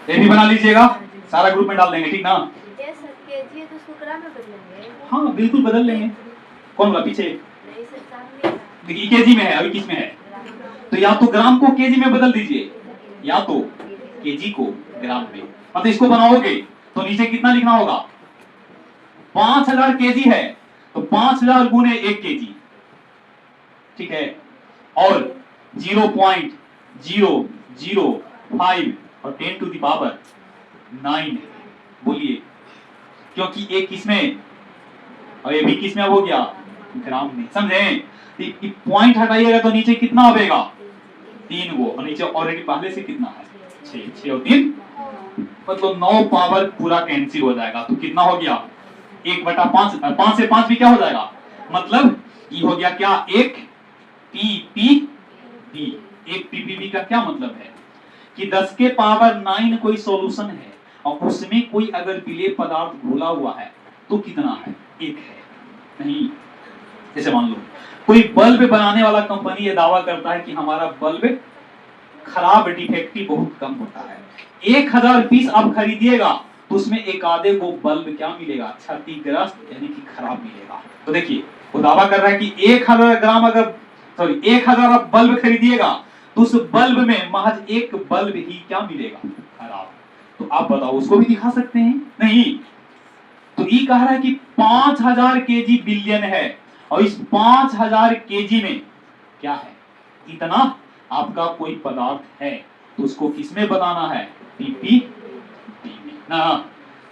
ये भी बना लीजिएगा, सारा ग्रुप में डाल देंगे, ठीक ना? तो उसको ग्राम में बदलेंगे? हाँ बिल्कुल बदल लेंगे। कौन बोला पीछे? देखिए केजी में है, अभी किस में है? तो या तो ग्राम को केजी में बदल दीजिए या तो केजी को ग्राम में। मतलब इसको बनाओगे तो नीचे कितना लिखना होगा? 5000 केजी है तो 5000 गुने 1 केजी, ठीक है, और 0.005 और 10 टू द पावर 9। बोलिए क्योंकि एक किसमें और ये भी किसमें हो गया? ग्राम में। समझे? पॉइंट हटाइएगा तो नीचे कितना आएगा? 3 गो, और नीचे ऑलरेडी पहले से कितना है? 6 और 3 मतलब 9 पावर पूरा कैंसिल हो जाएगा। तो कितना हो गया? 1/5। 5 से 5 भी क्या हो जाएगा? मतलब ये हो गया क्या? 1 पीपीबी। 1 पीपीबी का क्या मतलब है कि 10 के पावर 9 कोई सॉल्यूशन है और उसमें कोई अगर विलेय पदार्थ घोला हुआ है तो कितना है? 1 है। नहीं, जैसे मान लो कोई बल्ब बनाने वाला कंपनी ये दावा करता है कि हमारा बल्ब खराब, डिफेक्टिव बहुत कम होता है। 1000 पीस आप खरीदिएगा तो उसमें एक आधे को बल्ब क्या मिलेगा? क्षतिग्रस्त, यानी कि खराब मिलेगा। तो देखिए वो दावा कर रहा है कि 1000 ग्राम अगर 1000 आप बल्ब खरीदिएगा तो उस बल्ब में महज 1 बल्ब ही क्या मिलेगा? खराब। तो आप बताओ उसको भी दिखा सकते हैं? नहीं। तो ये कह रहा है कि 5000 केजी बिलियन है और इस 5000 केजी में क्या है? इतना आपका कोई पदार्थ है तो उसको किसमें बताना है? पीपीटी में ना।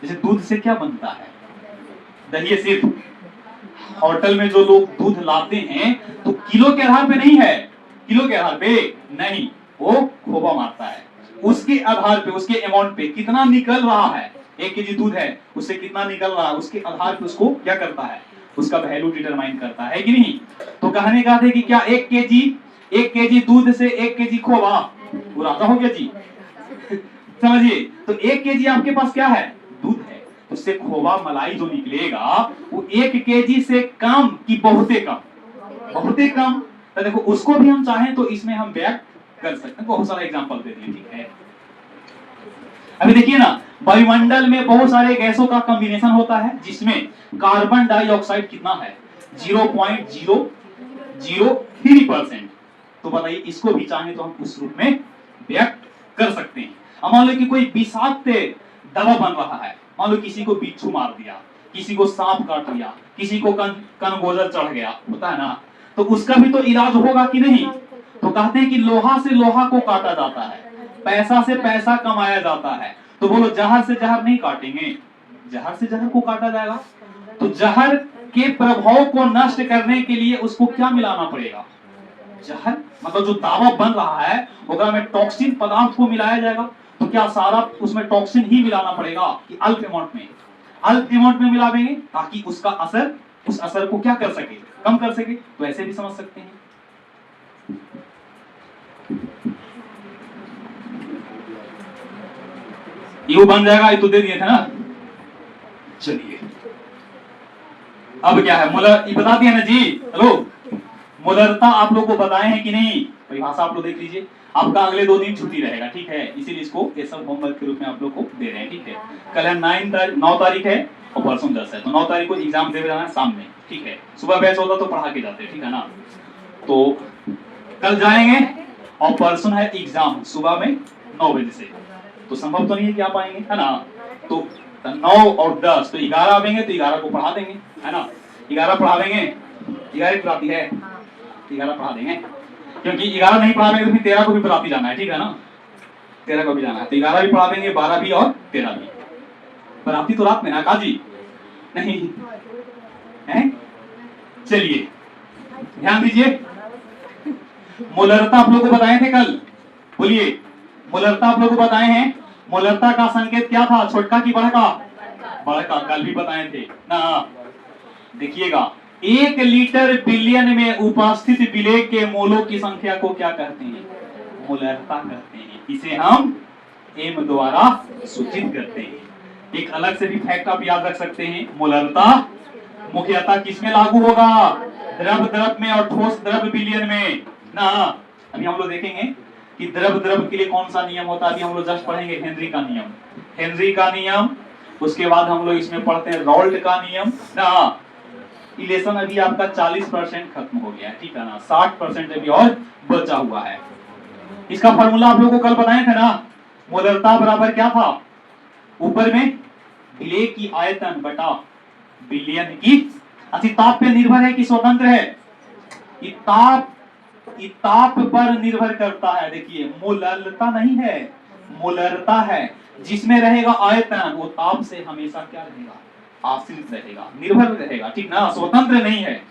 जैसे दूध से क्या बनता है? दही। सिर्फ होटल में जो लोग दूध लाते हैं तो किलो के आधार पे नहीं है, किलो के आधार पे नहीं, वो खोबा मारता है उसके आधार पे, उसके अमाउंट पे कितना निकल रहा है। 1 केजी दूध है उससे कितना निकल रहा है उसके आधार पे उसको क्या करता है? उसका वैल्यू डिटरमाइन करता है कि नहीं। तो कहने का था कि क्या 1 केजी दूध से 1 केजी खोबा बुरादा हो गया जी? समझिए, तो 1 केजी आपके पास क्या है? दूध है। उससे खोबा मलाई जो निकलेगा वो 1 केजी से कम की बहुते कम? बहुते कम। तो देखो उसको भी हम चाहें तो इसमें हम व्यक्त कर सकते हैं। बहुत सारा एग्जांपल दे दिए, ठीक है। अभी देखिए ना, वायुमंडल में बहुत सारे गैसों का कॉम्बिनेशन होता है जिसमें कार्बन डाइऑक्साइड कितना है? 0.003%। तो बताइए इसको भी चाहें तो हम उस रूप में व्यक्त कर सकते हैं। अब मान लो कि कोई विषाक्त दवा बन रहा है, मान लो किसी को बिच्छू मार दिया, किसी को सांप काट लिया, किसी को कनगोजर चढ़ गया, होता है ना, तो उसका भी तो इलाज होगा कि नहीं। तो कहते हैं कि लोहा से लोहा को काटा जाता है, पैसा से पैसा कमाया जाता है। तो बोलो जहर से जहर नहीं काटेंगे, जहर से जहर को काटा जाएगा। तो जहर के प्रभाव को नष्ट करने के लिए उसको क्या मिलाना पड़ेगा? जहर, मतलब जो दावा बन रहा है ओकरा में टॉक्सिन पदार्थ को मिलाया जाएगा। तो क्या सारा उसमें टॉक्सिन ही मिलाना पड़ेगा कि अल्प अमाउंट में? अल्प अमाउंट में मिलावेंगे ताकि उसका असर, उस असर को क्या कर सके? कम कर सके। तो ऐसे भी समझ सकते हैं। यू बन जाएगा, ये तो दे दिए थे ना। चलिए अब क्या है? ये बता दिया ना जी। हेलो, मोलरता आप लोग को बताए हैं कि नहीं? परिभाषा आप लोग देख लीजिए। आपका अगले 2 दिन छुट्टी रहेगा, ठीक है, इसीलिए इसको ये सब होमवर्क के रूप में आप लोग को दे रहे हैं, ठीक है। कल है 9 तारीख है और परसों 10 है, तो 9 तारीख को एग्जाम दे जाना है शाम में, ठीक है। सुबह बैच होता तो पढ़ा के जाते, ठीक है ना। तो कल जाएंगे और परसों है एग्जाम सुबह में 9 बजे से। तो संभव तो नहीं है कि आप आएंगे, है ना। तो 9 और 10 तो 11 आएंगे, तो 11 को पढ़ा देंगे, है ना। 11 पढ़ा देंगे, 11 पढ़ाती है, 11 पढ़ा देंगे, क्योंकि 11 नहीं पढ़ा देंगे तो फिर 13 को भी पढ़ाती जाना है, ठीक है ना। 13 को भी जाना है, तो 11 भी पढ़ा देंगे, 12 भी और 13 भी। पढ़ाती तो रात में ना काजी नहीं है। चलिए ध्यान दीजिए, मोलरता आप लोग को बताए थे कल, बोलिए। मोलरता आप लोग को बताए हैं। मोलरता का संकेत क्या था? छोटका की बड़का? बड़का, कल भी बताए थे ना। देखिएगा, 1 लीटर बिलियन में उपस्थित विलेय के मोलों की संख्या को क्या कहते हैं? मोलरता कहते हैं। इसे हम एम द्वारा सूचित करते हैं। एक अलग से भी फैक्ट आप याद रख सकते हैं, मोलरता मुख्यतः किसमें लागू होगा? द्रव में और ठोस द्रव विलयन में ना। अभी हम लोग देखेंगे कि द्रव के लिए कौन सा नियम होता है। अभी हम लोग जस्ट पढ़ेंगे हेनरी का नियम, हेनरी का नियम। उसके बाद हम लोग इसमें पढ़ते हैं रॉल्ट का नियम ना। इलेक्शन अभी आपका 40% खत्म हो गया है, ठीक है ना। 60% अभी और बचा हुआ है। इसका फॉर्मूला आप लोगों को कल बताए थे ना। मोलरता बराबर क्या था? ऊपर में विलेय की आयतन बटा बिलियन की। ताप पे निर्भर है कि स्वतंत्र है? ताप पर निर्भर करता है। देखिए मोलरता नहीं है, मोलरता है। जिसमें रहेगा आयतन वो ताप से हमेशा क्या रहेगा? आश्रित रहेगा, निर्भर रहेगा, ठीक ना, स्वतंत्र नहीं है।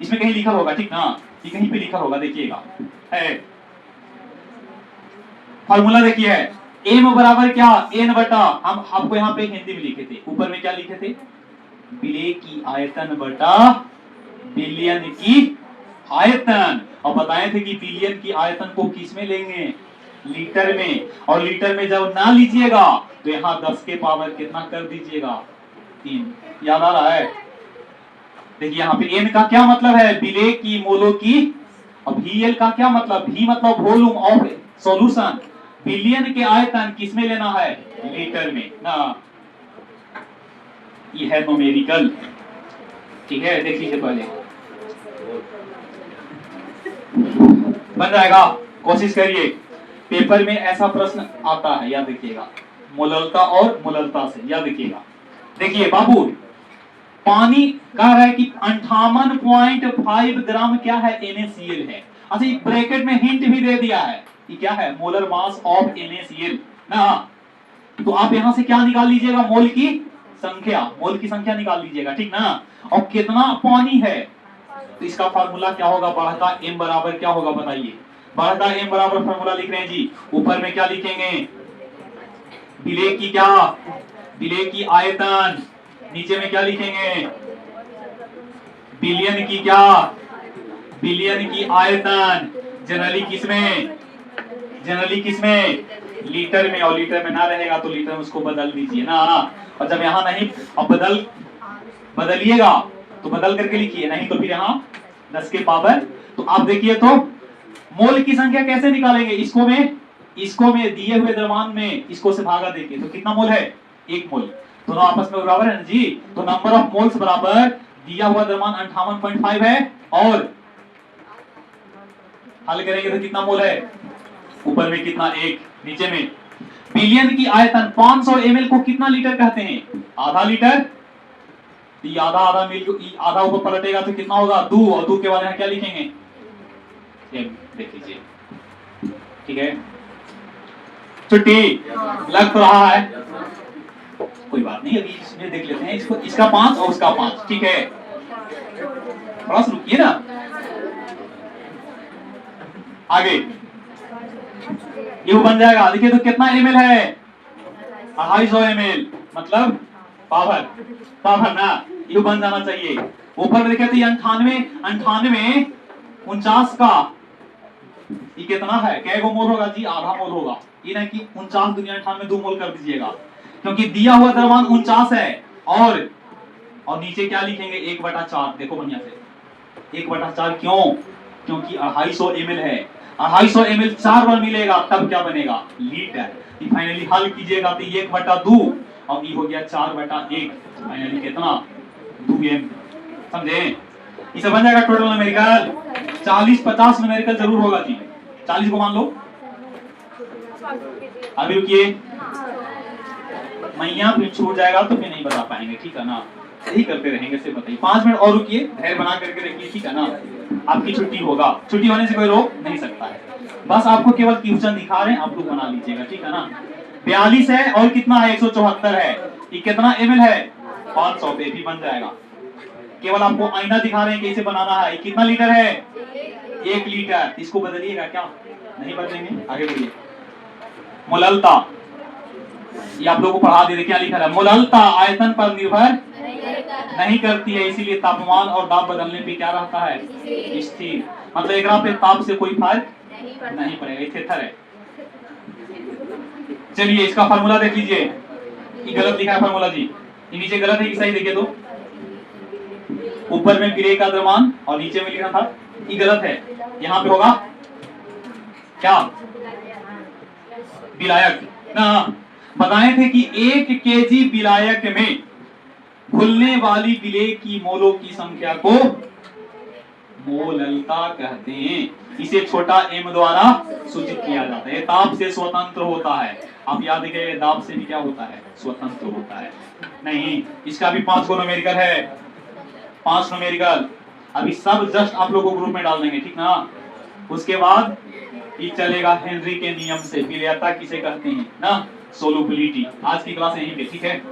इसमें कहीं लिखा होगा, ठीक ना, ये कहीं पे लिखा होगा, देखिएगा है फॉर्मूला। देखिए एम बराबर क्या? एन बटा, हम आपको यहाँ पे हिंदी में लिखे थे, ऊपर में क्या लिखे थे? विलेय की आयतन बटा बिलियन की आयतन। और बताए थे कि बिलियन की आयतन को किस में लेंगे? लीटर में, और लीटर में जब ना लीजिएगा तो यहाँ 10 के पावर कितना कर दीजिएगा 3। याद आ रहा है? देखिए यहाँ पे एन का क्या मतलब है, विलेय की, मोलों की। अब VL का क्या मतलब, V मतलब वॉल्यूम ऑफ सॉल्यूशन। बिलियन के आयतन किसमें लेना है, लीटर में ना। ये है न्यूमेरिकल, ठीक है। देख लीजिए पहले, बन जाएगा, कोशिश करिए। पेपर में ऐसा प्रश्न आता है, याद रखिएगा, मोललता और मोललता से, याद रखिएगा। देखिए बाबू, पानी कह रहा है कि 58.5 ग्राम क्या है, NaCl है। अच्छा, एक ब्रैकेट में हिंट भी दे दिया है कि क्या है, मोलर मास ऑफ NaCl ना। तो आप यहां से क्या निकाल लीजिएगा, मोल की संख्या, मोल की संख्या निकाल लीजिएगा, ठीक ना। और कितना पानी है, तो इसका फार्मूला क्या होगा, बढ़ता m बराबर क्या होगा बताइए। बढ़ता m बराबर फार्मूला लिख रहे हैं जी, ऊपर में क्या लिखेंगे, विलेय की क्या, विलेय की आयतन, नीचे में क्या लिखेंगे, बिलियन की क्या, बिलियन की आयतन। जनरली किसमें, जनरली किसमें, लीटर में, और लीटर में ना रहेगा तो लीटर में उसको बदल दीजिए ना। और जब यहाँ नहीं, अब बदलिएगा तो बदल करके लिखिए, नहीं तो फिर यहाँ 10 के पावर। तो आप देखिए तो मोल की संख्या कैसे निकालेंगे, इसको में दिए हुए द्रव्यमान में इसको से भागा देके, तो कितना मोल है, 1 मोल। दोनों आपस में बराबर है ना जी। तो नंबर ऑफ मोल्स बराबर दिया हुआ द्रव्यमान 58.5 है, और हल करेंगे तो कितना मोल है, ऊपर में कितना 1, नीचे में। बिलियन की आयतन 500 ml को कितना लीटर कहते हैं, आधा लीटर। आधा मिल, आधा ऊपर पलटेगा तो कितना होगा 2, और 2 के बाद यहाँ क्या लिखेंगे, देख लीजिए, ठीक है। छुट्टी लग तो रहा है, कोई बात नहीं, अभी इसमें देख लेते हैं इसको, इसका 5 और उसका 5, ठीक है। थोड़ा सा रुकिए ना, आगे ये बन जाएगा। देखिए तो कितना ml है, 250 ml, मतलब पावर ना, ये बन जाना चाहिए। ऊपर में देखिए तो 98 49 का ये कितना है, क्या गो मोल होगा जी, आधा मोल होगा। ये नहीं कि 49 दुनिया 98 2 मोल कर दीजिएगा, क्योंकि दिया हुआ द्रव्यमान 49 है, और नीचे क्या लिखेंगे 1/4। देखो बढ़िया से 1/4 क्यों, क्योंकि 250 ml है, 250 ml 4 बार मिलेगा तब क्या बनेगा, लीटर। फाइनली हल कीजिएगा तो 1/2, और ये हो गया 4/1, फाइनली कितना 2m, समझे। इसे बन जाएगा टोटल न्यूमेरिकल 40-50 न्यूमेरिकल जरूर होगा जी, 40 को मान लो। अभी रुकिए, मैया फिर छूट जाएगा तो फिर नहीं बता पाएंगे, ठीक है ना, यही करते रहेंगे। से बताइए 5 मिनट और रुकिए, धैर्य बना करके रखिए, ठीक है ना। आपकी छुट्टी होगा, छुट्टी होने से कोई रोक नहीं सकता है, बस आपको केवल क्वेश्चन दिखा रहे हैं, आप लोग बना लीजिएगा, ठीक है ना। 42 है और कितना है 174 है, ये कितना ml है 500 पे भी बन जाएगा। केवल आपको आईना दिखा रहे हैं कैसे बनाना है। कितना लीटर है, 1 लीटर। इसको बदलिएगा क्या, नहीं बदलेंगे, आगे बढ़िए। मोललता, ये आप लोगों को पढ़ा दे रहे, क्या लिखा है, मोललता आयतन पर निर्भर नहीं करती है, इसीलिए तापमान और दाब बदलने पे क्या रहता है, स्थिर। मतलब एक पे ताप से कोई फर्क नहीं पड़ेगा, स्थिर है। चलिए इसका फार्मूला देख लीजिए, ये गलत लिखा है फार्मूला जी, ये नीचे गलत है कि सही, देखिए तो ऊपर में विलेय का द्रव्यमान और नीचे में लिखा था, ये गलत है। यहाँ पे होगा क्या, विलायक ना। बताए थे कि 1 केजी विलायक में घुलने वाली विलेय की मोलों की संख्या को मोललता कहते हैं। इसे छोटा m द्वारा सूचित किया जाता है। ताप से स्वतंत्र होता है, आप याद रखिए, दाब से भी क्या होता है, स्वतंत्र होता है। नहीं, इसका भी 5 न्यूमेरिकल है, 5 न्यूमेरिकल। अभी सब जस्ट आप लोगों को ग्रुप में डाल देंगे, ठीक ना। उसके बाद ये चलेगा हेनरी के नियम से, विलेयता किसे कहते हैं ना, सोलुबिलिटी। आज की क्लास यहीं पे, ठीक है।